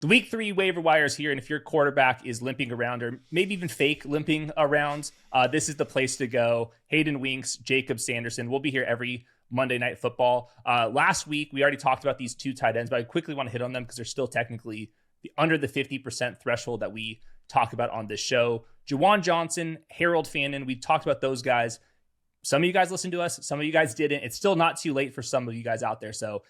The week 3 waiver wire is here, and if your quarterback is limping around or maybe even fake limping around, this is the place to go. Hayden Winks, Jakob Sanderson. We'll be here every Monday Night Football. Last week, we already talked about these 2 tight ends, but I quickly want to hit on them because they're still technically under the 50% threshold that we talk about on this show. Juwan Johnson, Harold Fannin. We talked about those guys. Some of you guys listened to us. Some of you guys didn't. It's still not too late for some of you guys out there. So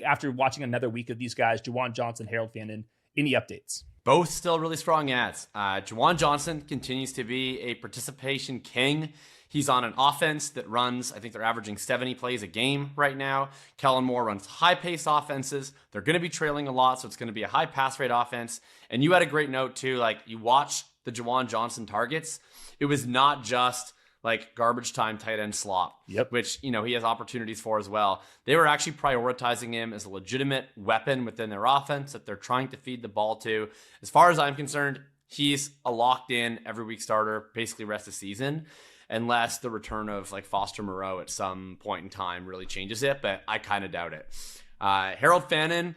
after watching another week of these guys, Juwan Johnson, Harold Fannin, any updates? Both still really strong ads. Juwan Johnson continues to be a participation king. He's on an offense that runs, I think they're averaging 70 plays a game right now. Kellen Moore runs high-paced offenses. They're going to be trailing a lot, so it's going to be a high pass rate offense. And you had a great note, too. Like, you watch the Juwan Johnson targets. It was not just like garbage time tight end slot, which, he has opportunities for as well. They were actually prioritizing him as a legitimate weapon within their offense that they're trying to feed the ball to. As far as I'm concerned, he's a locked in every week starter, basically rest of season, unless the return of like Foster Moreau at some point in time really changes it, but I kind of doubt it. Harold Fannin,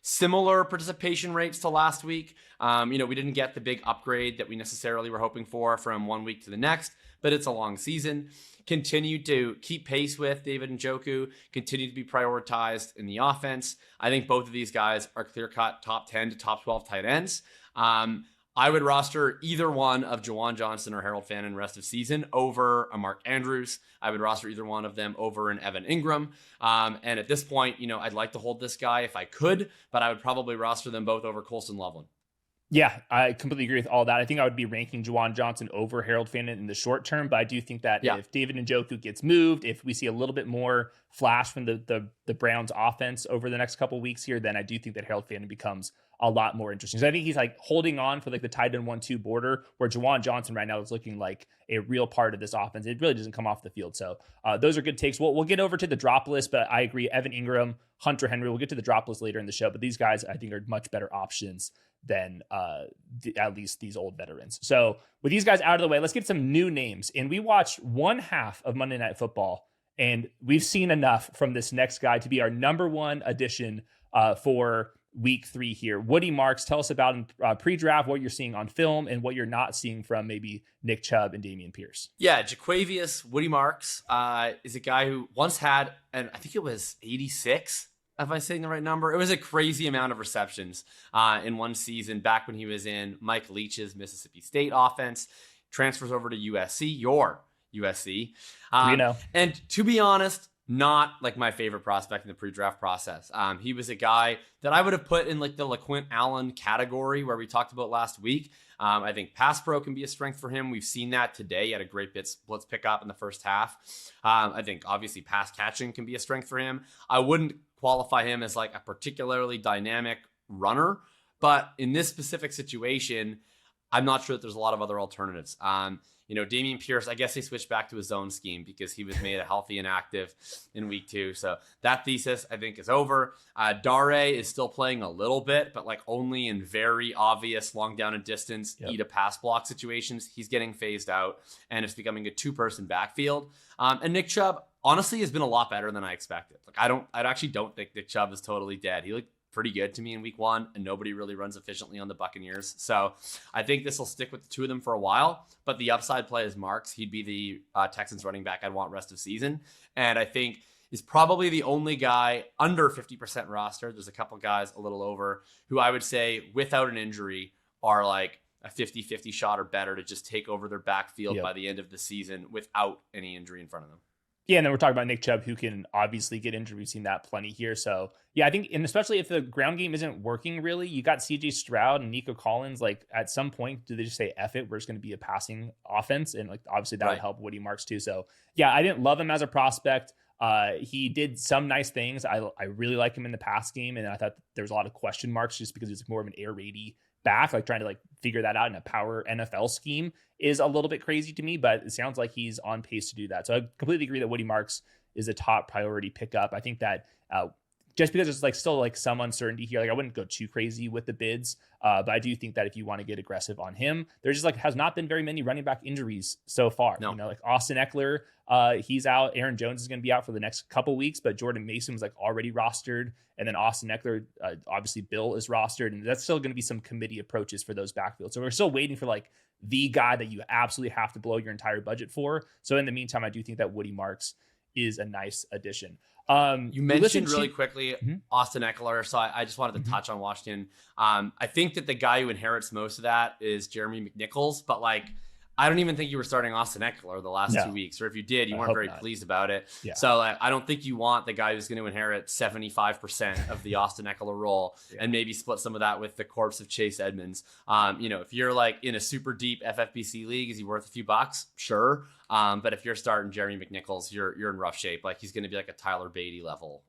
similar participation rates to last week. We didn't get the big upgrade that we necessarily were hoping for from one week to the next, but it's a long season. Continued to keep pace with David Njoku, continue to be prioritized in the offense. I think both of these guys are clear-cut top 10 to top 12 tight ends. I would roster either one of Juwan Johnson or Harold Fannin rest of season over a Mark Andrews. I would roster either one of them over an Evan Ingram. And at this point, I'd like to hold this guy if I could, but I would probably roster them both over Colson Loveland. Yeah, I completely agree with all that. I think I would be ranking Juwan Johnson over Harold Fannin in the short term, but I do think that if David Njoku gets moved, if we see a little bit more flash from the Browns offense over the next couple of weeks here, then I do think that Harold Fannin becomes a lot more interesting. So I think he's like holding on for like the tight end 1-2 border, where Juwan Johnson right now is looking like a real part of this offense. It really doesn't come off the field. So those are good takes. We'll get over to the drop list, but I agree. Evan Ingram, Hunter Henry, we'll get to the drop list later in the show, but these guys I think are much better options than at least these old veterans. So with these guys out of the way, let's get some new names. And we watched one half of Monday Night Football, and we've seen enough from this next guy to be our number one addition for week 3 here. Woody Marks, tell us about pre-draft, what you're seeing on film and what you're not seeing from maybe Nick Chubb and Dameon Pierce. Yeah, Jaquavius Woody Marks is a guy who once had, and I think it was 86, if I'm saying the right number. It was a crazy amount of receptions in one season back when he was in Mike Leach's Mississippi State offense. Transfers over to USC, your USC. And to be honest, not like my favorite prospect in the pre-draft process. He was a guy that I would have put in like the LaQuint Allen category where we talked about last week. I think pass pro can be a strength for him. We've seen that today. He had a great blitz pickup in the first half. I think obviously pass catching can be a strength for him. I wouldn't qualify him as like a particularly dynamic runner, but in this specific situation, I'm not sure that there's a lot of other alternatives. Dameon Pierce, I guess they switched back to a zone scheme because he was made healthy and active in week 2. So that thesis, I think, is over. Dare is still playing a little bit, but like only in very obvious long down and distance, eat a pass block situations. He's getting phased out, and it's becoming a 2-person backfield. And Nick Chubb, honestly, has been a lot better than I expected. Like I actually don't think Nick Chubb is totally dead. He looked pretty good to me in week 1, and nobody really runs efficiently on the Buccaneers. So I think this will stick with the two of them for a while, but the upside play is Marks. He'd be the Texans running back I'd want rest of season. And I think is probably the only guy under 50% roster. There's a couple guys a little over who I would say without an injury are like a 50-50 shot or better to just take over their backfield by the end of the season without any injury in front of them. Yeah, and then we're talking about Nick Chubb, who can obviously get injured. We've seen that plenty here. So, yeah, I think, and especially if the ground game isn't working really, you got CJ Stroud and Nico Collins. Like, at some point, do they just say, F it, we're just going to be a passing offense? And, like, obviously that would help Woody Marks, too. So, yeah, I didn't love him as a prospect. He did some nice things. I really like him in the pass game, and I thought there was a lot of question marks just because he's more of an air raidy back, like trying to like figure that out in a power NFL scheme is a little bit crazy to me, but it sounds like he's on pace to do that. So I completely agree that Woody Marks is a top priority pickup. I think that just because there's like still like some uncertainty here. Like I wouldn't go too crazy with the bids, but I do think that if you want to get aggressive on him, there just like has not been very many running back injuries so far. No. You know, like Austin Eckler, he's out. Aaron Jones is going to be out for the next couple weeks, but Jordan Mason was like already rostered. And then Austin Eckler, obviously Bill is rostered, and that's still going to be some committee approaches for those backfields. So we're still waiting for like the guy that you absolutely have to blow your entire budget for. So in the meantime, I do think that Woody Marks is a nice addition. You mentioned really quickly Austin Eckler, so I just wanted to touch on Washington. I think that the guy who inherits most of that is Jeremy McNichols, but like I don't even think you were starting Austin Eckler the last 2 weeks, or if you did, you weren't very pleased about it. Yeah. So like, I don't think you want the guy who's going to inherit 75% of the Austin Eckler role and maybe split some of that with the corpse of Chase Edmonds. You know, if you're like in a super deep FFPC league, is he worth a few bucks? Sure. But if you're starting Jeremy McNichols, you're in rough shape. Like he's going to be like a Tyler Beatty level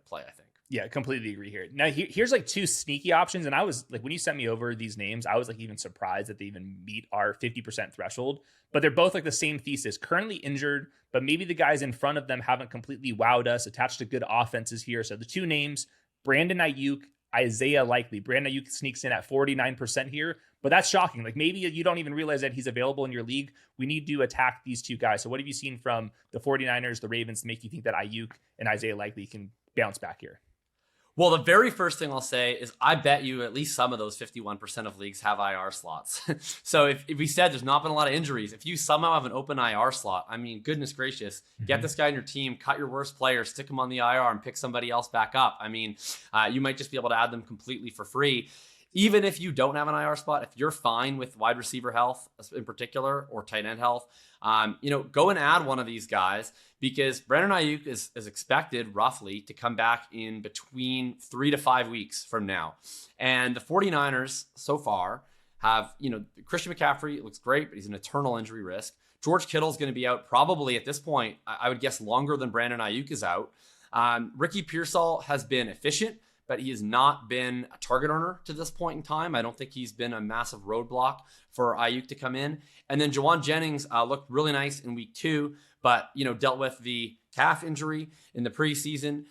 play, I think. Yeah, completely agree here. Now, here's like two sneaky options. And I was like, when you sent me over these names, I was like even surprised that they even meet our 50% threshold. But they're both like the same thesis, currently injured, but maybe the guys in front of them haven't completely wowed us, attached to good offenses here. So the two names, Brandon Aiyuk, Isaiah Likely. Brandon Aiyuk sneaks in at 49% here, but that's shocking. Like maybe you don't even realize that he's available in your league. We need to attack these two guys. So what have you seen from the 49ers, the Ravens, to make you think that Aiyuk and Isaiah Likely can bounce back here? Well, the very first thing I'll say is I bet you at least some of those 51% of leagues have IR slots. So if we said there's not been a lot of injuries, if you somehow have an open IR slot, I mean, goodness gracious, get this guy on your team, cut your worst player, stick him on the IR and pick somebody else back up. I mean, you might just be able to add them completely for free. Even if you don't have an IR spot, if you're fine with wide receiver health in particular or tight end health, you know, go and add one of these guys because Brandon Aiyuk is expected roughly to come back in between 3 to 5 weeks from now. And the 49ers so far have, you know, Christian McCaffrey looks great, but he's an eternal injury risk. George Kittle's going to be out probably at this point, I would guess longer than Brandon Aiyuk is out. Ricky Pearsall has been efficient, but he has not been a target earner to this point in time. I don't think he's been a massive roadblock for Aiyuk to come in. And then Juwan Jennings looked really nice in week 2, but, you know, dealt with the calf injury in the preseason,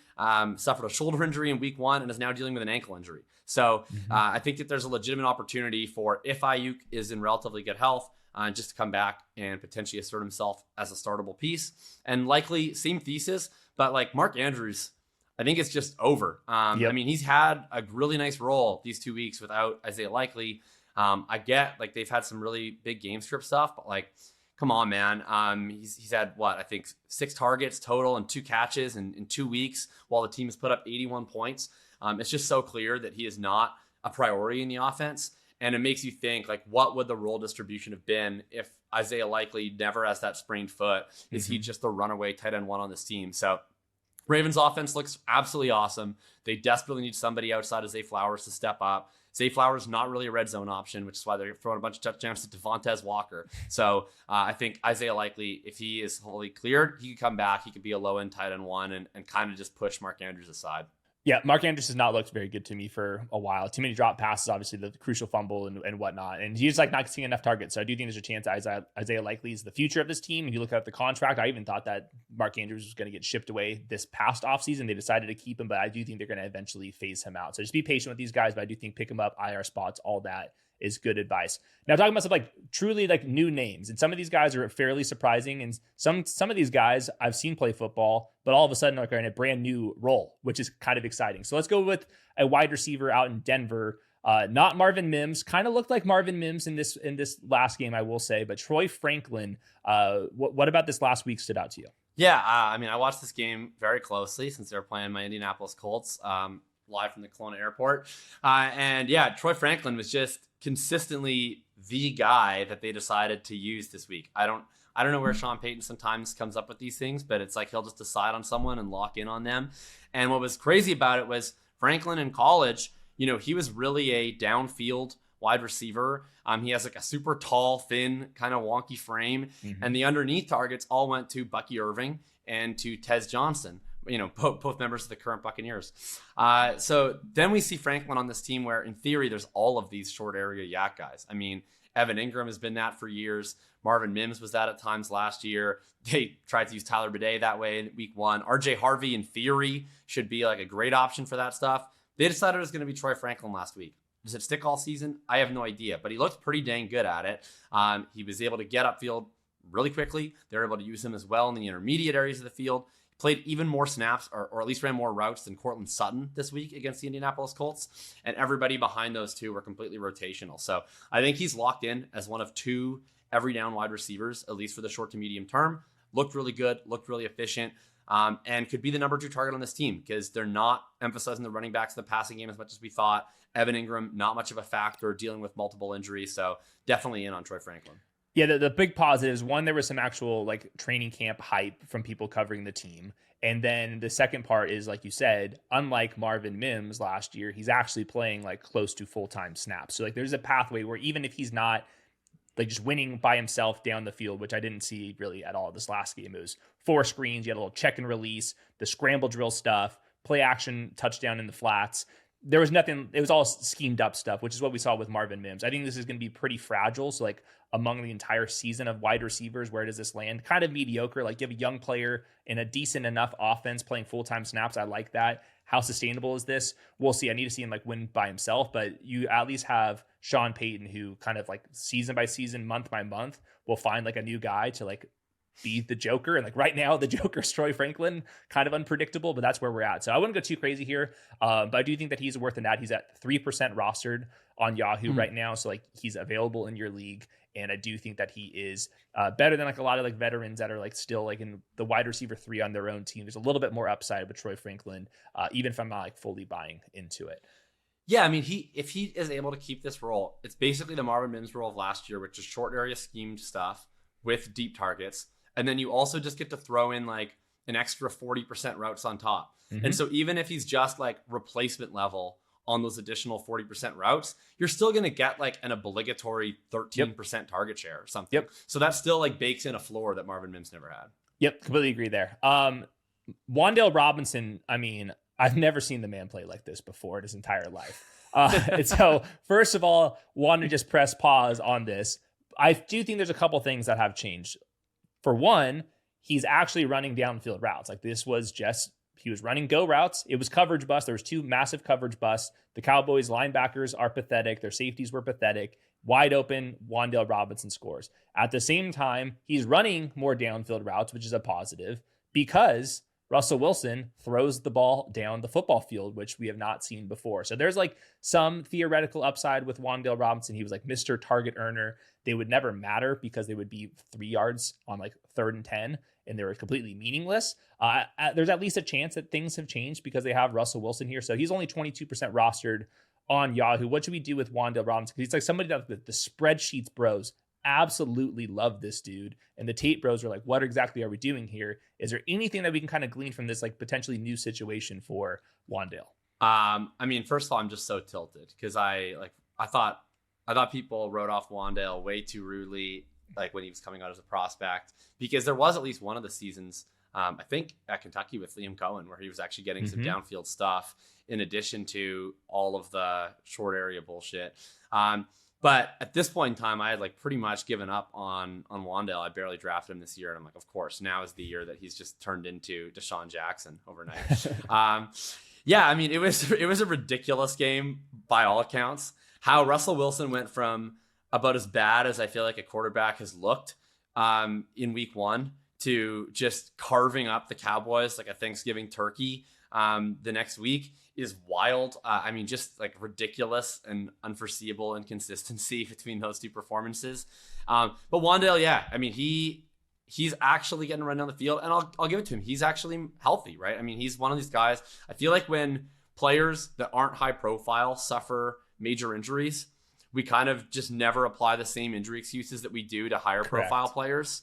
suffered a shoulder injury in week 1, and is now dealing with an ankle injury. So I think that there's a legitimate opportunity for, if Aiyuk is in relatively good health, just to come back and potentially assert himself as a startable piece. And likely same thesis, but like Mark Andrews, I think it's just over. I mean, he's had a really nice role these 2 weeks without Isaiah Likely. I get like they've had some really big game script stuff, but like, come on, man. He's had what I think 6 targets total and 2 catches in 2 weeks while the team has put up 81 points. It's just so clear that he is not a priority in the offense. And it makes you think like, what would the role distribution have been if Isaiah Likely never has that sprained foot? Is he just the runaway tight end 1 on this team? So Ravens offense looks absolutely awesome. They desperately need somebody outside of Zay Flowers to step up. Zay Flowers is not really a red zone option, which is why they're throwing a bunch of touchdowns to Devontae Walker. So I think Isaiah Likely, if he is fully cleared, he could come back. He could be a low-end tight end 1 and kind of just push Mark Andrews aside. Yeah, Mark Andrews has not looked very good to me for a while. Too many drop passes, obviously the crucial fumble and whatnot. And he's like not seeing enough targets. So I do think there's a chance Isaiah Likely is the future of this team. And you look at the contract, I even thought that Mark Andrews was going to get shipped away this past offseason. They decided to keep him, but I do think they're going to eventually phase him out. So just be patient with these guys, but I do think pick him up, IR spots, all that is good advice. Now talking about some like truly like new names, and some of these guys are fairly surprising, and some of these guys I've seen play football, but all of a sudden like are in a brand new role, which is kind of exciting. So let's go with a wide receiver out in Denver. Not Marvin Mims, kind of looked like Marvin Mims in this last game, I will say, but Troy Franklin. What about this last week stood out to you? Yeah, I mean, I watched this game very closely since they were playing my Indianapolis Colts live from the Kelowna airport. And yeah, Troy Franklin was just consistently the guy that they decided to use this week. I don't know where Sean Payton sometimes comes up with these things, but it's like he'll just decide on someone and lock in on them. And what was crazy about it was Franklin in college, you know, he was really a downfield wide receiver. He has like a super tall, thin, kind of wonky frame. And the underneath targets all went to Bucky Irving and to Tez Johnson. both members of the current Buccaneers. So then we see Franklin on this team where in theory there's all of these short area yak guys. I mean, Evan Ingram has been that for years. Marvin Mims was that at times last year. They tried to use Tyler Bidet that way in week 1. RJ Harvey in theory should be like a great option for that stuff. They decided it was going to be Troy Franklin last week. Does it stick all season? I have no idea, but he looked pretty dang good at it. He was able to get upfield really quickly. They were able to use him as well in the intermediate areas of the field. Played even more snaps, or at least ran more routes than Cortland Sutton this week against the Indianapolis Colts. And everybody behind those two were completely rotational. So I think he's locked in as one of 2 every down wide receivers, at least for the short to medium term. Looked really good, looked really efficient, and could be the number 2 target on this team because they're not emphasizing the running backs in the passing game as much as we thought. Evan Ingram, not much of a factor, dealing with multiple injuries. So definitely in on Troy Franklin. Yeah, the big positives, one, there was some actual like training camp hype from people covering the team. And then the second part is, like you said, unlike Marvin Mims last year, he's actually playing like close to full-time snaps. So like there's a pathway where even if he's not like just winning by himself down the field, which I didn't see really at all this last game, it was 4 screens, you had a little check and release, the scramble drill stuff, play action, touchdown in the flats. There was nothing, it was all schemed up stuff, which is what we saw with Marvin Mims. I think this is going to be pretty fragile. So like among the entire season of wide receivers, where does this land? Kind of mediocre. Like you have a young player in a decent enough offense playing full-time snaps. I like that. How sustainable is this? We'll see. I need to see him like win by himself, but you at least have Sean Payton, who kind of like season by season, month by month, will find like a new guy to like be the Joker. And like right now, the Joker's Troy Franklin, kind of unpredictable, but that's where we're at. So I wouldn't go too crazy here. But I do think that he's worth an ad. He's at 3% rostered on Yahoo right now. So like he's available in your league. And I do think that he is better than like a lot of like veterans that are like still like in the wide receiver 3 on their own team. There's a little bit more upside with Troy Franklin, even if I'm not like fully buying into it. Yeah, I mean, if he is able to keep this role, it's basically the Marvin Mims role of last year, which is short area schemed stuff with deep targets. And then you also just get to throw in like an extra 40% routes on top. Mm-hmm. And so even if he's just like replacement level on those additional 40% routes, you're still going to get like an obligatory 13% target share or something. Yep. So that still like bakes in a floor that Marvin Mims never had. Yep, completely agree there. Wan'Dale Robinson, I mean, I've never seen the man play like this before in his entire life. And so first of all, want to just press pause on this. I do think there's a couple things that have changed. For one, he's actually running downfield routes. Like this was just, he was running go routes. It was coverage busts. There was 2 massive coverage busts. The Cowboys linebackers are pathetic. Their safeties were pathetic. Wide open, Wan'Dale Robinson scores. At the same time, he's running more downfield routes, which is a positive because Russell Wilson throws the ball down the football field, which we have not seen before. So there's like some theoretical upside with Wan'Dale Robinson. He was like Mr. Target Earner. They would never matter because they would be 3 yards on like 3rd and 10, and they were completely meaningless. There's at least a chance that things have changed because they have Russell Wilson here. So he's only 22% rostered on Yahoo. What should we do with Wan'Dale Robinson? Because he's like somebody that the spreadsheets bros absolutely love this dude. And the Tate bros are like, what exactly are we doing here? Is there anything that we can kind of glean from this like potentially new situation for Wan'Dale? I mean, first of all, I'm just so tilted because I thought people wrote off Wan'Dale way too rudely, like when he was coming out as a prospect, because there was at least one of the seasons, I think at Kentucky with Liam Cohen, where he was actually getting some downfield stuff in addition to all of the short area bullshit. But at this point in time, I had like pretty much given up on Wan'Dale. I barely drafted him this year. And I'm like, of course, now is the year that he's just turned into Deshaun Jackson overnight. Yeah, I mean, it was a ridiculous game by all accounts. How Russell Wilson went from about as bad as I feel like a quarterback has looked in week 1 to just carving up the Cowboys like a Thanksgiving turkey the next week is wild. I mean, just like ridiculous and unforeseeable inconsistency between those 2 performances. But Wan'Dale, yeah, I mean, he's actually getting run down the field, and I'll give it to him. He's actually healthy, right? I mean, he's one of these guys. I feel like when players that aren't high profile suffer major injuries, we kind of just never apply the same injury excuses that we do to higher profile players.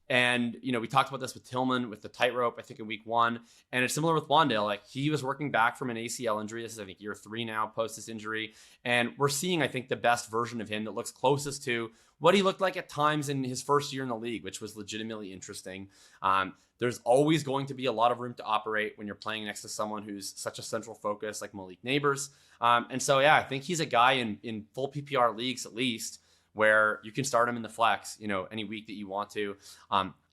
And, we talked about this with Tillman with the tightrope, I think in week 1. And it's similar with Wan'Dale. Like, he was working back from an ACL injury. This is, I think, year 3 now post this injury. And we're seeing, I think, the best version of him that looks closest to what he looked like at times in his first year in the league, which was legitimately interesting. There's always going to be a lot of room to operate when you're playing next to someone who's such a central focus like Malik Neighbors. And so, I think he's a guy in full PPR leagues, at least, where you can start him in the flex, any week that you want to.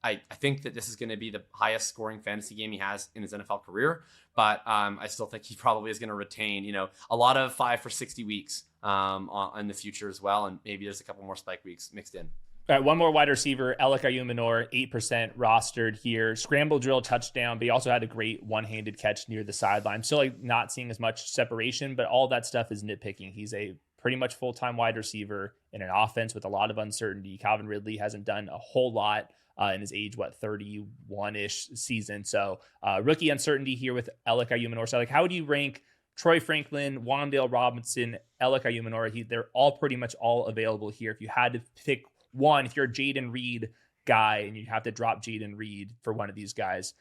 I think that this is going to be the highest scoring fantasy game he has in his NFL career, but I still think he probably is going to retain, a lot of 5 for 60 weeks in the future as well. And maybe there's a couple more spike weeks mixed in. All right, one more wide receiver, Elic Ayomanor, 8% rostered here. Scramble drill touchdown, but he also had a great one-handed catch near the sideline. Still not seeing as much separation, but all that stuff is nitpicking. He's a pretty much full-time wide receiver in an offense with a lot of uncertainty. Calvin Ridley hasn't done a whole lot in his age, 31-ish season. So rookie uncertainty here with Elic Ayomanor. So how would you rank Troy Franklin, Wan'Dale Robinson, Elic Ayomanor? They're all pretty much all available here. If you had to pick one, if you're a Jaden Reed guy and you have to drop Jaden Reed for one of these guys,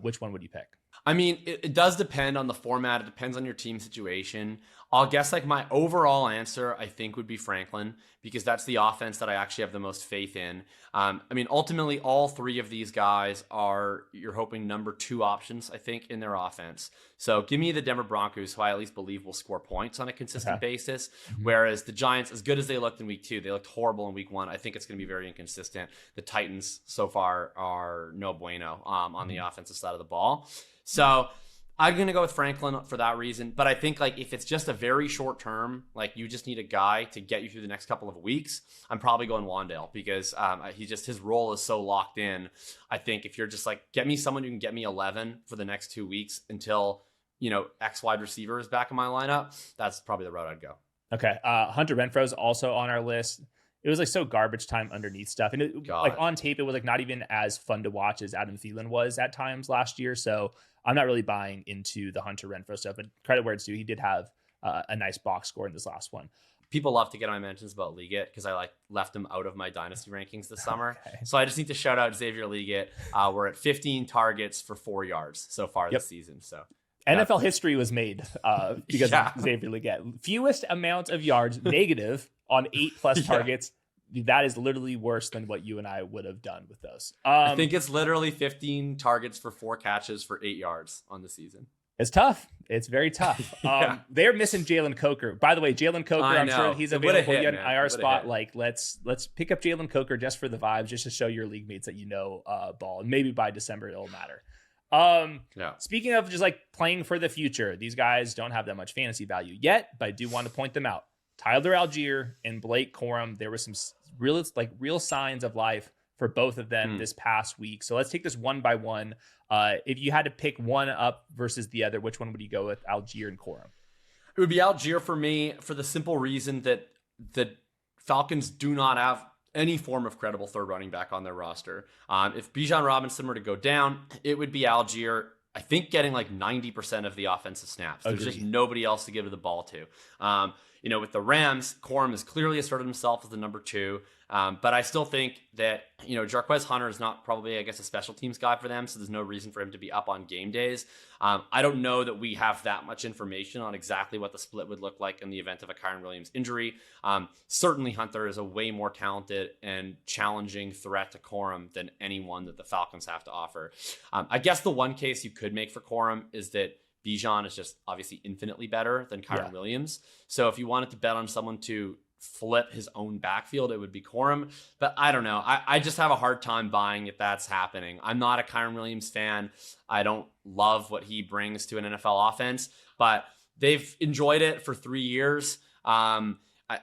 which one would you pick? I mean, it does depend on the format. It depends on your team situation. I'll guess my overall answer, I think, would be Franklin, because that's the offense that I actually have the most faith in. Ultimately, all 3 of these guys you're hoping number 2 options, I think, in their offense. So give me the Denver Broncos, who I at least believe will score points on a consistent basis. Whereas the Giants, as good as they looked in week 2, they looked horrible in week 1. I think it's going to be very inconsistent. The Titans so far are no bueno on the offensive side of the ball. So I'm going to go with Franklin for that reason. But I think if it's just a very short term, you just need a guy to get you through the next couple of weeks, I'm probably going Wan'Dale, because his role is so locked in. I think if you're just get me someone who can get me 11 for the next 2 weeks until, X wide receiver is back in my lineup, that's probably the route I'd go. Okay. Hunter Renfrow is also on our list. It was so garbage time underneath stuff. And on tape, it was not even as fun to watch as Adam Thielen was at times last year. So I'm not really buying into the Hunter Renfrow stuff, but credit where it's due. He did have a nice box score in this last one. People love to get on my mentions about Liggett because I left him out of my dynasty rankings this summer. Okay. So I just need to shout out Xavier Liggett. We're at 15 targets for 4 yards so far this season. So NFL history was made because of Xavier Liggett. Fewest amount of yards, negative, on 8+ targets. That is literally worse than what you and I would have done with those. I think it's literally 15 targets for 4 catches for 8 yards on the season. It's tough. It's very tough. They're missing Jalen Coker. By the way, Jalen Coker, I'm sure he's available. You had an IR spot. Let's pick up Jalen Coker just for the vibes, just to show your league mates that ball. And maybe by December it'll matter. Speaking of just playing for the future, these guys don't have that much fantasy value yet, but I do want to point them out. Tyler Allgeier and Blake Corum, there were some real signs of life for both of them this past week. So let's take this one by one. If you had to pick one up versus the other, which one would you go with, Allgeier and Corum? It would be Allgeier for me, for the simple reason that the Falcons do not have any form of credible third running back on their roster. If Bijan Robinson were to go down, it would be Allgeier. I think getting 90% of the offensive snaps. There's just nobody else to give the ball to. With the Rams, Corum has clearly asserted himself as the number 2. But I still think that, Jarquez Hunter is not probably, a special teams guy for them. So there's no reason for him to be up on game days. I don't know that we have that much information on exactly what the split would look like in the event of a Kyren Williams injury. Certainly Hunter is a way more talented and challenging threat to Corum than anyone that the Falcons have to offer. I guess the one case you could make for Corum is that Bijan is just obviously infinitely better than Kyren Williams. So if you wanted to bet on someone to flip his own backfield, it would be Corum. But I don't know. I just have a hard time buying if that's happening. I'm not a Kyren Williams fan. I don't love what he brings to an NFL offense, but they've enjoyed it for 3 years. I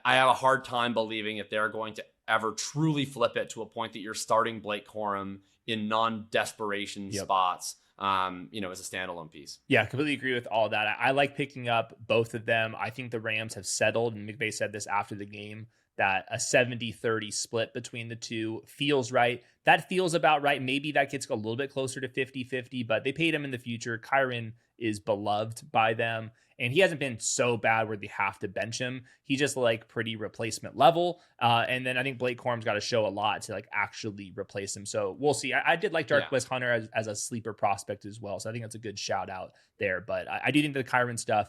have a hard time believing if they're going to ever truly flip it to a point that you're starting Blake Corum in non-desperation spots. As a standalone piece. Yeah, completely agree with all that. I like picking up both of them. I think the Rams have settled, and McVay said this after the game, that a 70-30 split between the two feels right. That feels about right. Maybe that gets a little bit closer to 50-50, but they paid him in the future. Kyren is beloved by them, and he hasn't been so bad where they have to bench him. He just like pretty replacement level. And then I think Blake Corum's got to show a lot to like actually replace him. So we'll see. I did like Darqueze Hunter as a sleeper prospect as well. So I think that's a good shout out there. But I do think the Kyren stuff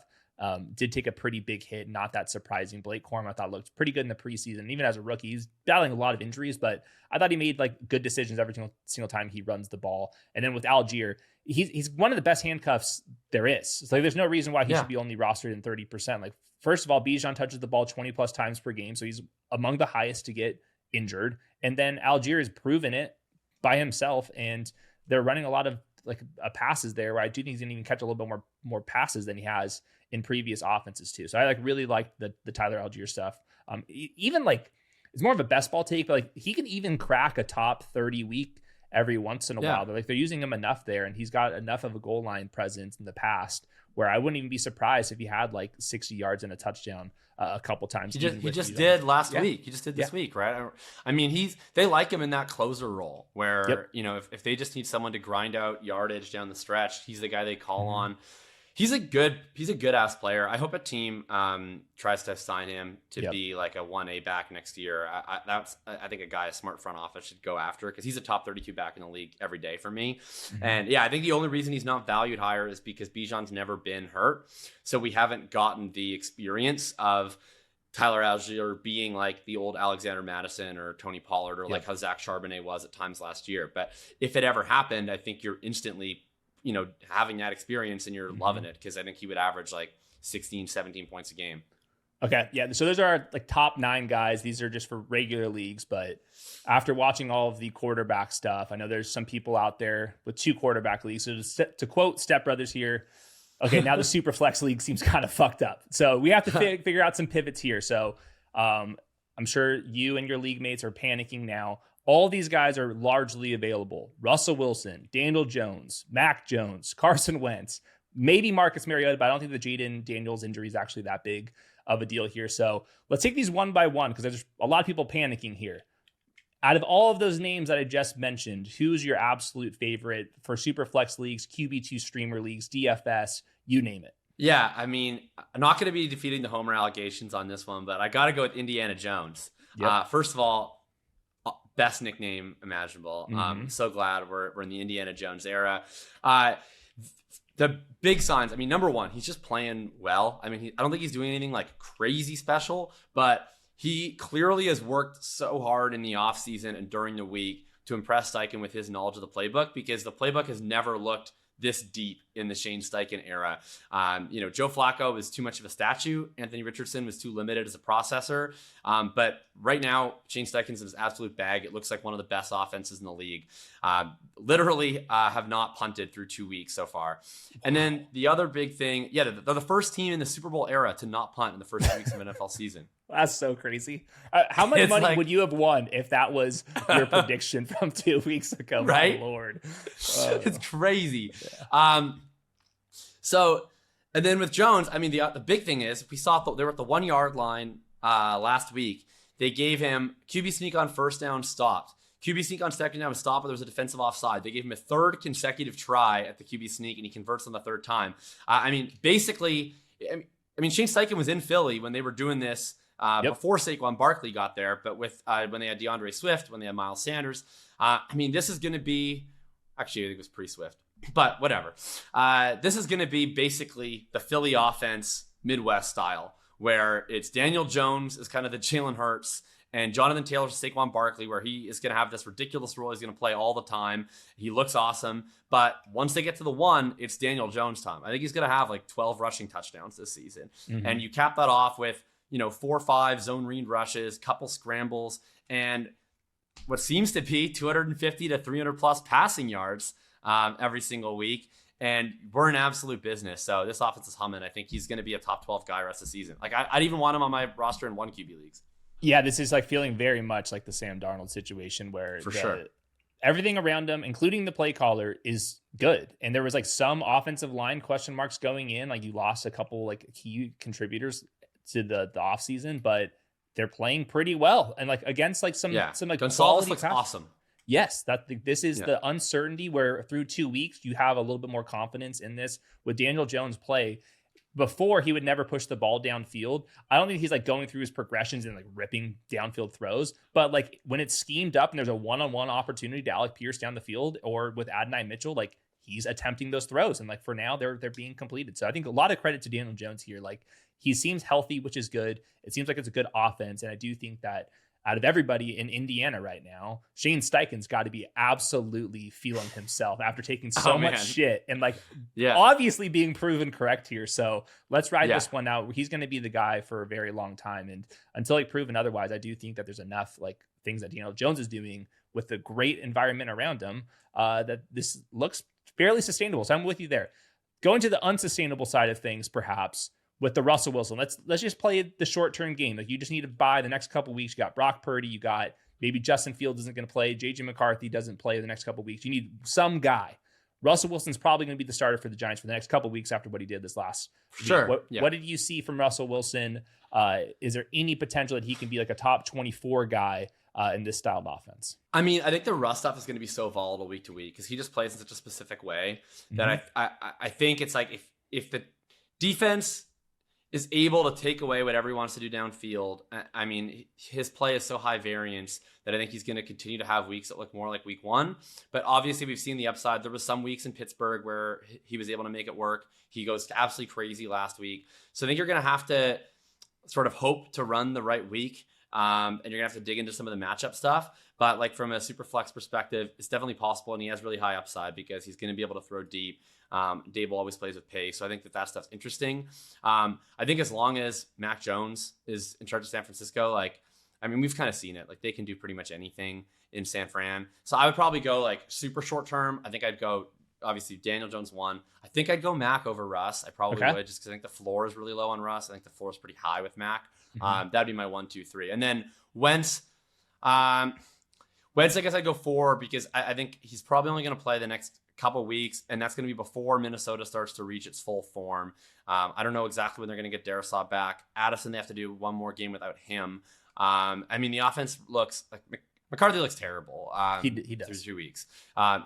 did take a pretty big hit. Not that surprising. Blake Corum, I thought, looked pretty good in the preseason. Even as a rookie, he's battling a lot of injuries, but I thought he made like good decisions every single time he runs the ball. And then with Allgeier, he's one of the best handcuffs there is. So like, there's no reason why he should be only rostered in 30%. Like, first of all, Bijan touches the ball 20 plus times per game, so he's among the highest to get injured. And then Allgeier has proven it by himself, and they're running a lot of like passes there where I do think he's gonna even catch a little bit more passes than he has in previous offenses too. So I like really like the Tyler Allgeier stuff. Even like it's more of a best ball take, but like he can even crack a top 30 week every once in a while. They're using him enough there, and he's got enough of a goal line presence in the past where I wouldn't even be surprised if he had like 60 yards and a touchdown a couple times. He just did last week. He just did this week, right? I mean, they like him in that closer role where, you know, if they just need someone to grind out yardage down the stretch, he's the guy they call on. He's a good ass player. I hope a team tries to sign him to be like a 1A back next year. I think a guy a smart front office should go after, because he's a top 32 back in the league every day for me. And I think the only reason he's not valued higher is because Bijan's never been hurt, so we haven't gotten the experience of Tyler Allgeier being like the old Alexander Madison or Tony Pollard or like how Zach Charbonnet was at times last year. But if it ever happened, I think you're instantly, you know, having that experience and you're loving it, because I think he would average like 16, 17 points a game. Okay. Yeah. So those are our like top 9 guys. These are just for regular leagues, but after watching all of the quarterback stuff, I know there's some people out there with 2 quarterback leagues. So to quote Step Brothers here, okay, now the super flex league seems kind of fucked up. So we have to figure out some pivots here. So I'm sure you and your league mates are panicking now. All these guys are largely available. Russell Wilson, Daniel Jones, Mac Jones, Carson Wentz, maybe Marcus Mariota, but I don't think the Jaden Daniels injury is actually that big of a deal here. So let's take these one by one, because there's a lot of people panicking here. Out of all of those names that I just mentioned, who's your absolute favorite for super flex leagues, QB2 streamer leagues, DFS, you name it? Yeah, I mean, I'm not going to be defeating the homer allegations on this one, but I got to go with Indiana Jones. First of all, best nickname imaginable. So glad we're in the Indiana Jones era. The big signs, I mean, number one, he's just playing well. I mean, I don't think he's doing anything like crazy special, but he clearly has worked so hard in the offseason and during the week to impress Steichen with his knowledge of the playbook, because the playbook has never looked this deep in the Shane Steichen era. You know, Joe Flacco was too much of a statue. Anthony Richardson was too limited as a processor. But right now, Shane Steichen's in his absolute bag. It looks like one of the best offenses in the league. Literally have not punted through 2 weeks so far. And then the other big thing, they're the first team in the Super Bowl era to not punt in the first 2 weeks of an NFL season. That's so crazy. How much money would you have won if that was your prediction from 2 weeks ago? Right? My Lord. It's crazy. So, and then with Jones, I mean, the big thing is, we saw they were at the 1 yard line last week. They gave him QB sneak on first down, stopped. QB sneak on second down, stopped, but there was a defensive offside. They gave him a 3rd consecutive try at the QB sneak, and he converts on the 3rd time. I mean, basically, Shane Steichen was in Philly when they were doing this before Saquon Barkley got there, but with when they had DeAndre Swift, when they had Miles Sanders. I mean, this is going to be, actually, I think it was pre-Swift, but whatever. This is going to be basically the Philly offense, Midwest style, where it's Daniel Jones is kind of the Jalen Hurts, and Jonathan Taylor's Saquon Barkley, where he is going to have this ridiculous role. He's going to play all the time. He looks awesome. But once they get to the 1, it's Daniel Jones time. I think he's going to have like 12 rushing touchdowns this season. And you cap that off with, 4 or 5 zone read rushes, couple scrambles, and what seems to be 250 to 300 plus passing yards every single week. And we're in absolute business. So this offense is humming. I think he's going to be a top 12 guy rest of the season. Like I'd even want him on my roster in 1 QB leagues. Yeah, this is like feeling very much like the Sam Darnold situation where everything around him, including the play caller, is good. And there was like some offensive line question marks going in. Like you lost a couple like key contributors to the offseason, but they're playing pretty well. And like against like some like Gonzalez quality looks awesome. Yes, this is the uncertainty where through 2 weeks you have a little bit more confidence in this. With Daniel Jones play, before he would never push the ball downfield. I don't think he's like going through his progressions and like ripping downfield throws, but like when it's schemed up and there's a one-on-one opportunity to Alec Pierce down the field or with Adonai Mitchell, like he's attempting those throws, and like for now they're being completed. So I think a lot of credit to Daniel Jones here. Like he seems healthy, which is good. It seems like it's a good offense, and I do think that out of everybody in Indiana right now, Shane Steichen's got to be absolutely feeling himself after taking so much shit and like obviously being proven correct here. So let's ride this one out. He's going to be the guy for a very long time. And until like proven otherwise, I do think that there's enough like things that Daniel Jones is doing with the great environment around him that this looks fairly sustainable. So I'm with you there. Going to the unsustainable side of things, perhaps, with the Russell Wilson. Let's just play the short-term game. Like you just need to buy the next couple of weeks. You got Brock Purdy. You got maybe Justin Fields isn't going to play. JJ McCarthy doesn't play the next couple of weeks. You need some guy. Russell Wilson's probably going to be the starter for the Giants for the next couple of weeks after what he did this last week. What did you see from Russell Wilson? Is there any potential that he can be like a top 24 guy in this styled offense? I mean, I think the Russ stuff is going to be so volatile week to week because he just plays in such a specific way that I think it's like if the defense is able to take away whatever he wants to do downfield. I mean, his play is so high variance that I think he's going to continue to have weeks that look more like week one. But obviously, we've seen the upside. There was some weeks in Pittsburgh where he was able to make it work. He goes absolutely crazy last week. So I think you're going to have to sort of hope to run the right week. And you're going to have to dig into some of the matchup stuff. But like from a super flex perspective, it's definitely possible. And he has really high upside because he's going to be able to throw deep. Dable always plays with pace. So I think that stuff's interesting. I think as long as Mac Jones is in charge of San Francisco, like, I mean, we've kind of seen it. Like they can do pretty much anything in San Fran. So I would probably go like super short term. I think I'd go, obviously, Daniel Jones 1. I think I'd go Mac over Russ. I probably would just because I think the floor is really low on Russ. I think the floor is pretty high with Mac. That'd be my 1, 2, 3. And then Wentz, I guess I'd go 4 because I think he's probably only going to play the next couple weeks, and that's going to be before Minnesota starts to reach its full form. I don't know exactly when they're going to get Darisaw back. Addison, they have to do one more game without him. I mean, the offense looks like McCarthy looks terrible. He does through 2 weeks.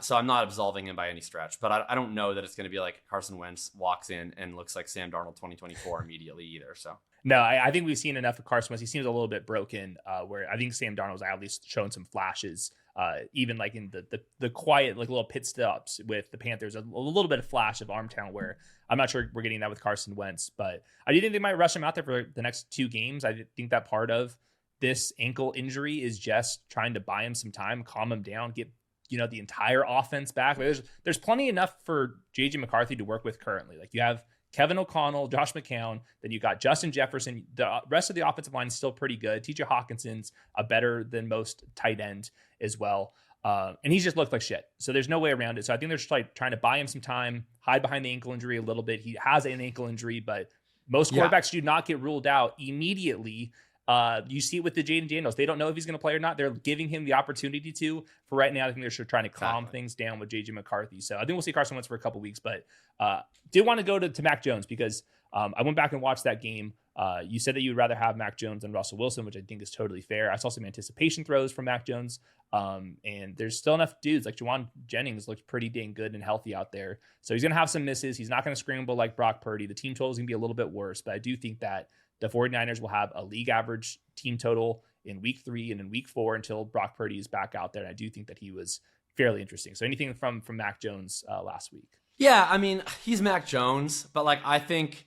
So I'm not absolving him by any stretch, but I don't know that it's going to be like Carson Wentz walks in and looks like Sam Darnold 2024 immediately either. So no, I think we've seen enough of Carson Wentz. He seems a little bit broken, where I think Sam Darnold's at least shown some flashes, even like in the quiet like little pit stops with the Panthers, a little bit of flash of arm talent where I'm not sure we're getting that with Carson Wentz, but I do think they might rush him out there for the next 2 games. I think that part of this ankle injury is just trying to buy him some time, calm him down, get the entire offense back. There's plenty enough for JJ McCarthy to work with currently. Like you have Kevin O'Connell, Josh McCown, then you got Justin Jefferson. The rest of the offensive line is still pretty good. TJ Hawkinson's a better than most tight end as well. And he's just looked like shit. So there's no way around it. So I think they're just like trying to buy him some time, hide behind the ankle injury a little bit. He has an ankle injury, but most quarterbacks do not get ruled out immediately. You see it with the Jaden Daniels. They don't know if he's going to play or not. They're giving him the opportunity to. For right now, I think they're just trying to calm things down with JJ McCarthy. So I think we'll see Carson Wentz for a couple weeks. But did want to go to Mac Jones because I went back and watched that game. You said that you would rather have Mac Jones than Russell Wilson, which I think is totally fair. I saw some anticipation throws from Mac Jones. And there's still enough dudes like Juwan Jennings looked pretty dang good and healthy out there. So he's going to have some misses. He's not going to scramble like Brock Purdy. The team total is going to be a little bit worse, but I do think that the 49ers will have a league average team total in week 3 and in week 4 until Brock Purdy is back out there. And I do think that he was fairly interesting. So anything from Mac Jones last week? Yeah, I mean, he's Mac Jones, but like I think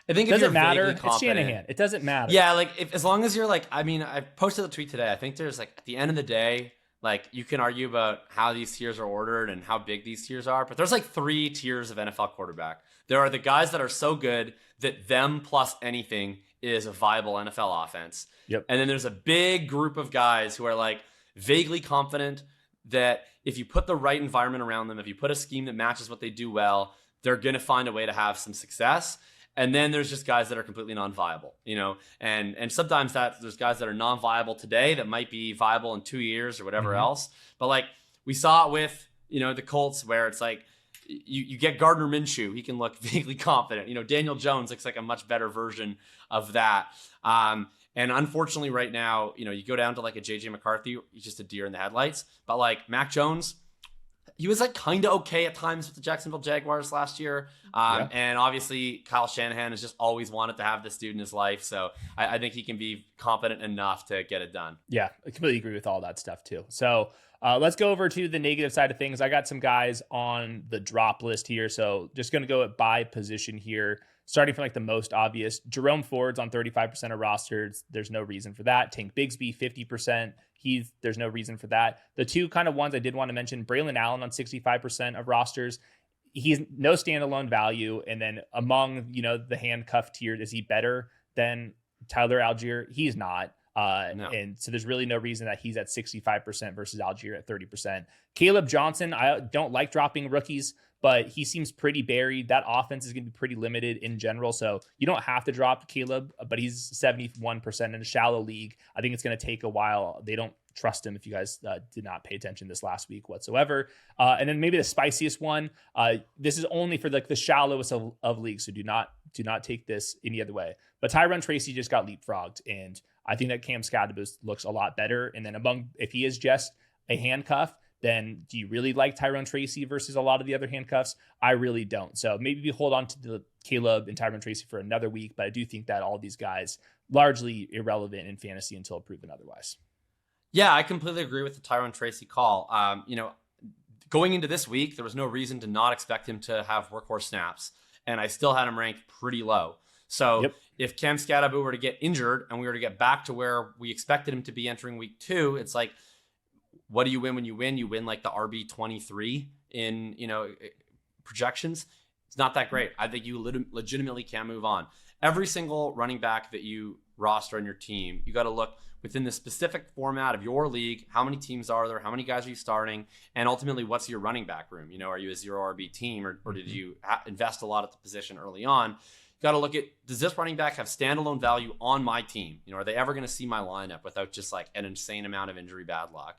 if doesn't matter. It's Shanahan. It doesn't matter. Yeah, like as long as you're like, I mean, I posted a tweet today. I think there's like at the end of the day, like you can argue about how these tiers are ordered and how big these tiers are, but there's like 3 tiers of NFL quarterback. There are the guys that are so good that them plus anything is a viable NFL offense. Yep. And then there's a big group of guys who are like vaguely confident that if you put the right environment around them, if you put a scheme that matches what they do well, they're going to find a way to have some success. And then there's just guys that are completely non-viable, and sometimes there's guys that are non-viable today that might be viable in 2 years or whatever else. But like we saw it with, the Colts where it's like you get Gardner Minshew. He can look vaguely confident. Daniel Jones looks like a much better version of that. And And unfortunately right now, you go down to like a JJ McCarthy, he's just a deer in the headlights. But like Mac Jones, he was like kind of okay at times with the Jacksonville Jaguars last year. And obviously Kyle Shanahan has just always wanted to have this dude in his life. So I think he can be competent enough to get it done. Yeah, I completely agree with all that stuff too. So let's go over to the negative side of things. I got some guys on the drop list here. So just going to go by position here. Starting from like the most obvious, Jerome Ford's on 35% of rosters. There's no reason for that. Tank Bigsby, 50%. There's no reason for that. The two kind of ones I did want to mention, Braylon Allen on 65% of rosters. He's no standalone value. And then among, the handcuff tier, is he better than Tyler Allgeier? He's not. No. And so there's really no reason that he's at 65% versus Allgeier at 30%. Caleb Johnson, I don't like dropping rookies, but he seems pretty buried. That offense is going to be pretty limited in general. So you don't have to drop Caleb, but he's 71% in a shallow league. I think it's going to take a while. They don't trust him if you guys did not pay attention this last week whatsoever. And then maybe the spiciest one. This is only for like the shallowest of leagues. So do not take this any other way. But Tyrone Tracy just got leapfrogged. And I think that Cam Skattebo looks a lot better. And then if he is just a handcuff, then do you really like Tyrone Tracy versus a lot of the other handcuffs? I really don't. So maybe we hold on to the Caleb and Tyrone Tracy for another week, but I do think that all these guys largely irrelevant in fantasy until proven otherwise. Yeah, I completely agree with the Tyrone Tracy call. Going into this week, there was no reason to not expect him to have workhorse snaps, and I still had him ranked pretty low. So if Cam Skattebo were to get injured and we were to get back to where we expected him to be entering week 2, it's like, what do you win when you win? You win like the RB 23 in, projections. It's not that great. I think you legitimately can move on. Every single running back that you roster on your team, you got to look within the specific format of your league. How many teams are there? How many guys are you starting? And ultimately, what's your running back room? Are you a 0 RB team or did you invest a lot at the position early on? You got to look at, does this running back have standalone value on my team? Are they ever going to see my lineup without just like an insane amount of injury bad luck?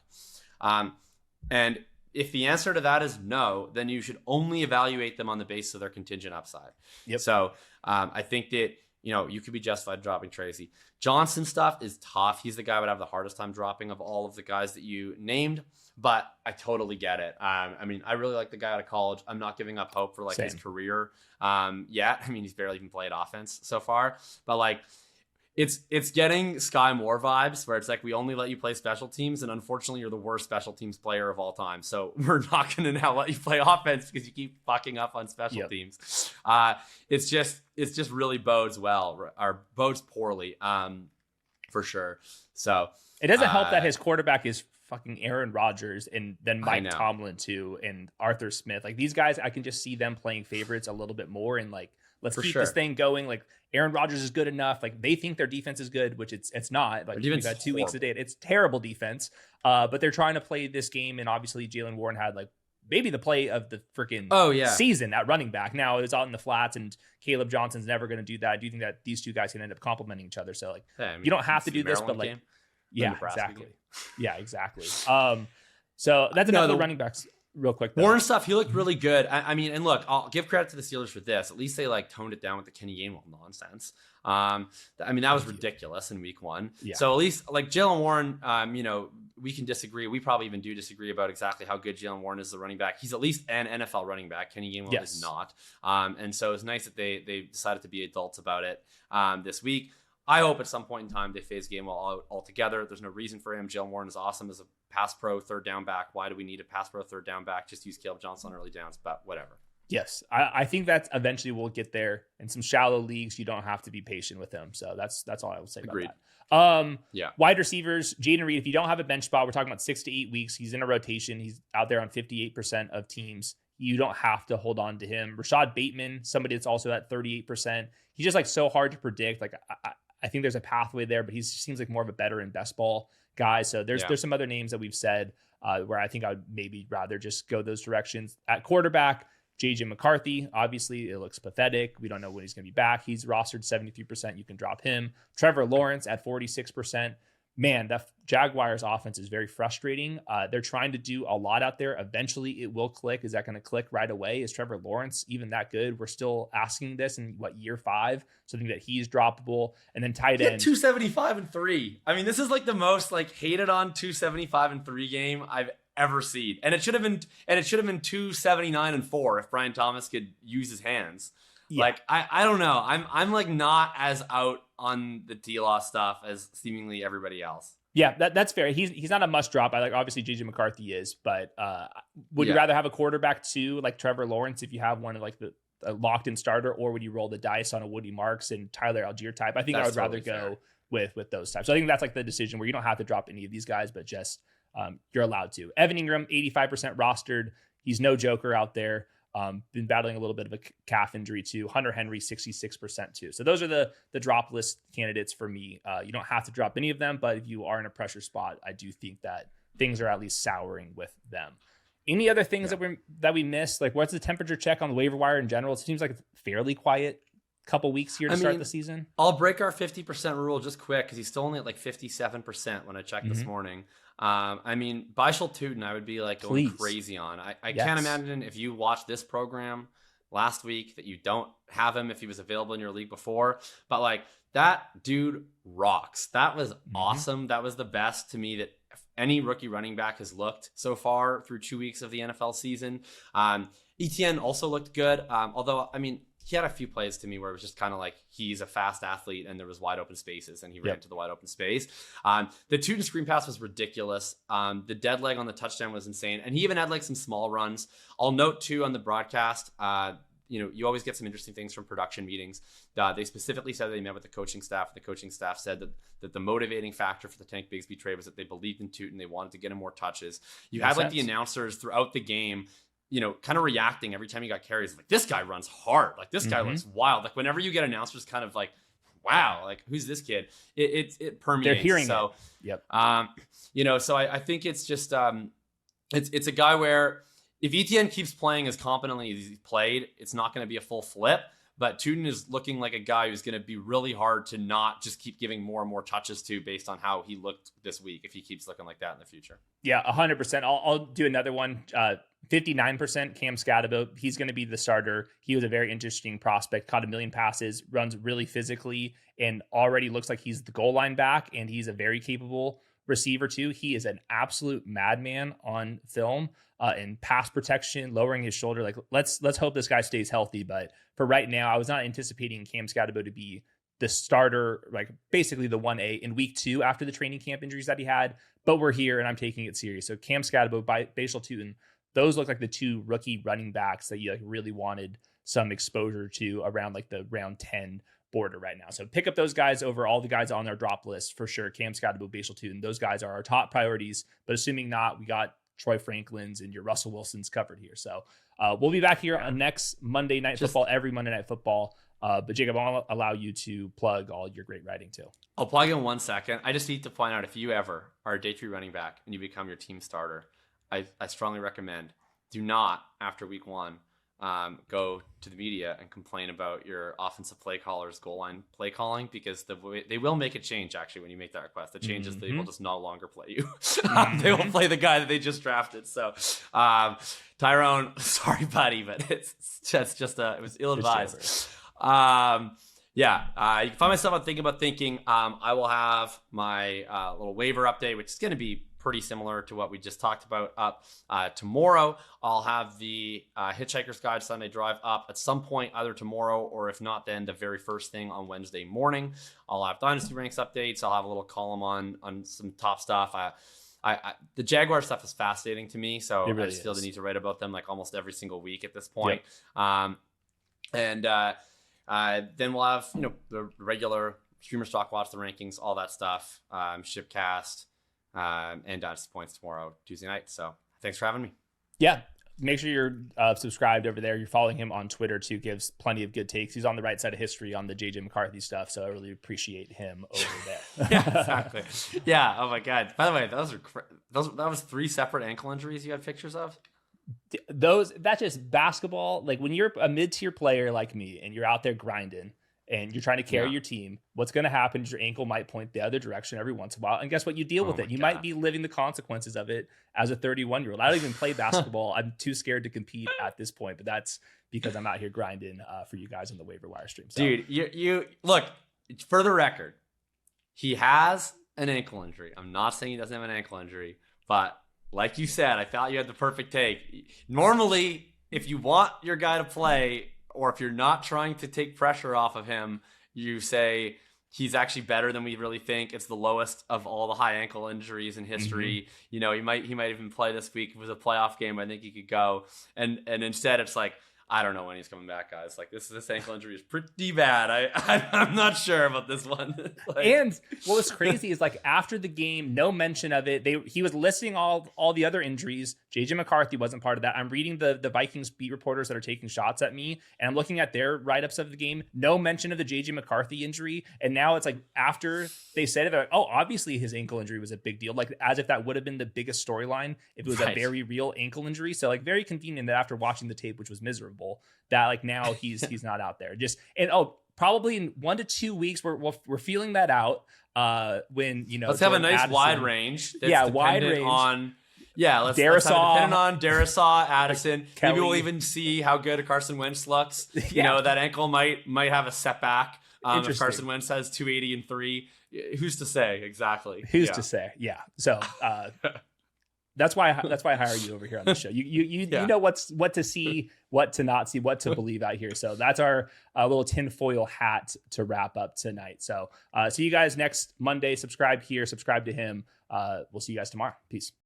And if the answer to that is no, then you should only evaluate them on the basis of their contingent upside. So I think that, you could be justified dropping Tracy. Johnson stuff is tough. He's the guy I would have the hardest time dropping of all of the guys that you named, but I totally get it. I really like the guy out of college. I'm not giving up hope for his career yet. He's barely even played offense so far, but like, it's getting Sky Moore vibes where it's like, we only let you play special teams, and unfortunately you're the worst special teams player of all time. So we're not going to now let you play offense because you keep fucking up on special teams. It's just really bodes well or bodes poorly for sure. So it doesn't help that his quarterback is fucking Aaron Rodgers and then Mike Tomlin too, and Arthur Smith. Like these guys, I can just see them playing favorites a little bit more and like, let's keep this thing going. Like Aaron Rodgers is good enough. Like they think their defense is good, which it's not. Like we've got 2 weeks of data. It's terrible defense. But they're trying to play this game. And obviously Jaylen Warren had like maybe the play of the freaking season at running back. Now it was out in the flats and Caleb Johnson's never going to do that. I do think that these two guys can end up complimenting each other. So like you don't have to do this, but like, exactly. Yeah, exactly. So that's enough of the running backs. Real quick, though. Warren stuff, he looked really good. And look, I'll give credit to the Steelers for this. At least they like toned it down with the Kenny Gainwell nonsense. That was ridiculous in week 1. Yeah. So at least like Jaylen Warren, we can disagree. We probably even do disagree about exactly how good Jaylen Warren is as a running back. He's at least an NFL running back. Kenny Gainwell is not. And so it's nice that they decided to be adults about it this week. I hope at some point in time they phase Gainwell out altogether. There's no reason for him. Jaylen Warren is awesome as a pass pro third down back. Why do we need a pass pro third down back? Just use Caleb Johnson on early downs, but whatever. Yes, I think that eventually we'll get there. In some shallow leagues, you don't have to be patient with him. So that's all I will say about that. Wide receivers, Jaden Reed, if you don't have a bench spot, we're talking about 6 to 8 weeks. He's in a rotation. He's out there on 58% of teams. You don't have to hold on to him. Rashad Bateman, somebody that's also at 38%. He's just like so hard to predict. Like I think there's a pathway there, but he seems like more of a better in best ball guy. So there's some other names that we've said where I think I would maybe rather just go those directions. At quarterback, JJ McCarthy, obviously it looks pathetic. We don't know when he's going to be back. He's rostered 73%. You can drop him. Trevor Lawrence at 46%. man, the Jaguars offense is very frustrating. They're trying to do a lot out there. Eventually it will click. Is that going to click right away? Is Trevor Lawrence even that good? We're still asking this in year 5. So I think that he's droppable. And then tight end 275 and 3. I mean, this is like the most like hated on 275 and 3 game I've ever seen. And it should have been 279 and 4 if Brian Thomas could use his hands. Yeah. Like, I don't know. I'm like not as out on the T-Law stuff as seemingly everybody else. Yeah, that's fair. He's not a must drop. I like, obviously JJ McCarthy is, but would you rather have a quarterback too, like Trevor Lawrence, if you have one of like the locked in starter, or would you roll the dice on a Woody Marks and Tyler Allgeier type? I think I would rather go with those types. So I think that's like the decision where you don't have to drop any of these guys, but just you're allowed to. Evan Ingram, 85% rostered. He's no joker out there. Been battling a little bit of a calf injury too. Hunter Henry, 66% too. So those are the drop list candidates for me. You don't have to drop any of them, but if you are in a pressure spot, I do think that things are at least souring with them. Any other things that we missed? Like, what's the temperature check on the waiver wire in general? It seems like it's fairly quiet couple weeks here to start the season. I'll break our 50% rule just quick because he's still only at like 57% when I checked this morning. I mean, Bhayshul Tuten, I would be like going crazy on. I can't imagine if you watched this program last week that you don't have him if he was available in your league before. But like, that dude rocks. That was awesome. That was the best to me that any rookie running back has looked so far through 2 weeks of the NFL season. Etienne also looked good. Although, I mean, he had a few plays to me where it was just kind of like he's a fast athlete and there was wide open spaces and he ran to the wide open space. The Tuten screen pass was ridiculous. The dead leg on the touchdown was insane. And he even had like some small runs. I'll note too on the broadcast, you always get some interesting things from production meetings. They specifically said they met with the coaching staff. The coaching staff said that the motivating factor for the Tank Bigsby trade was that they believed in Tuten. They wanted to get him more touches. You had like the announcers throughout the game, kind of reacting every time he got carries. Like, this guy runs hard. Like, this guy looks wild. Like, whenever you get announcers kind of like, wow, like, who's this kid? It permeates. They're hearing so, it. Yep. So I think it's just, it's a guy where if Etienne keeps playing as competently as he's played, it's not going to be a full flip. But Tuten is looking like a guy who's going to be really hard to not just keep giving more and more touches to based on how he looked this week if he keeps looking like that in the future. Yeah, 100%. I'll do another one. 59% Cam Skattebo. He's going to be the starter. He was a very interesting prospect, caught 1 million passes, runs really physically, and already looks like he's the goal line back, and he's a very capable receiver too. He is an absolute madman on film in pass protection, lowering his shoulder. Like, let's hope this guy stays healthy. But for right now, I was not anticipating Cam Skattebo to be the starter, like basically the 1A in week 2 after the training camp injuries that he had. But we're here and I'm taking it serious. So Cam Skattebo, Bhayshul Tuten, those look like the 2 rookie running backs that you like really wanted some exposure to around like the round 10 border right now. So pick up those guys over all the guys on our drop list for sure. Cam Skattebo, Bhayshul Tuten, those guys are our top priorities. But assuming not, we got Troy Franklin's and your Russell Wilson's covered here. So we'll be back here on next Monday Night Football, every Monday Night Football. But Jacob, I'll allow you to plug all your great writing too. I'll plug in 1 second. I just need to point out, if you ever are a day 3 running back and you become your team starter, I strongly recommend do not, after week 1, go to the media and complain about your offensive play caller's goal line play calling, because they will make a change actually when you make that request. The change is they will just no longer play you. They will play the guy that they just drafted. So Tyrone, sorry buddy, but it was ill-advised. You can find myself on Thinking About Thinking. I will have my little waiver update, which is going to be pretty similar to what we just talked about up tomorrow. I'll have the Hitchhiker's Guide Sunday Drive up at some point, either tomorrow or if not, then the very first thing on Wednesday morning. I'll have Dynasty Ranks updates. I'll have a little column on some top stuff. The Jaguar stuff is fascinating to me, so really I just feel the need to write about them like almost every single week at this point. Yep. Then we'll have the regular Streamer Stock Watch, the rankings, all that stuff, Shipcast, and Dynasty Points tomorrow, Tuesday night. So thanks for having me. Yeah. Make sure you're subscribed over there. You're following him on Twitter too. Gives plenty of good takes. He's on the right side of history on the JJ McCarthy stuff. So I really appreciate him over there. Yeah, exactly. Yeah. Oh my God. By the way, that was 3 separate ankle injuries you had pictures of. That's just basketball. Like when you're a mid-tier player like me and you're out there grinding and you're trying to carry your team, what's going to happen is your ankle might point the other direction every once in a while. And guess what? You deal with it. You might be living the consequences of it as a 31-year-old. I don't even play basketball. I'm too scared to compete at this point, but that's because I'm out here grinding for you guys on the waiver wire stream. So. Dude, you look, for the record, he has an ankle injury. I'm not saying he doesn't have an ankle injury, but like you said, I thought you had the perfect take. Normally, if you want your guy to play, or if you're not trying to take pressure off of him, you say he's actually better than we really think. It's the lowest of all the high ankle injuries in history. You know, he might even play this week. If it was a playoff game, I think he could go. And instead it's like, I don't know when he's coming back, guys. Like this ankle injury is pretty bad. I'm not sure about this one. And what was crazy is like after the game, no mention of it. He was listing all the other injuries. JJ McCarthy wasn't part of that. I'm reading the Vikings beat reporters that are taking shots at me, and I'm looking at their write-ups of the game. No mention of the JJ McCarthy injury. And now it's like after they said it, they're like, oh, obviously his ankle injury was a big deal. Like as if that would have been the biggest storyline if it was a very real ankle injury. So like very convenient that after watching the tape, which was miserable, that like now he's not out there. Probably in 1 to 2 weeks we're feeling that out. When let's have a nice wide range. Wide range. Let's have it dependent on Darisaw, Addison. Maybe we'll even see how good Carson Wentz looks. You know, that ankle might have a setback. If Carson Wentz has 280 and 3, who's to say exactly? Who's to say? Yeah. So that's why I hire you over here on the show. You know what to see, what to not see, what to believe out here. So that's our little tinfoil hat to wrap up tonight. So see you guys next Monday. Subscribe here, subscribe to him. We'll see you guys tomorrow. Peace.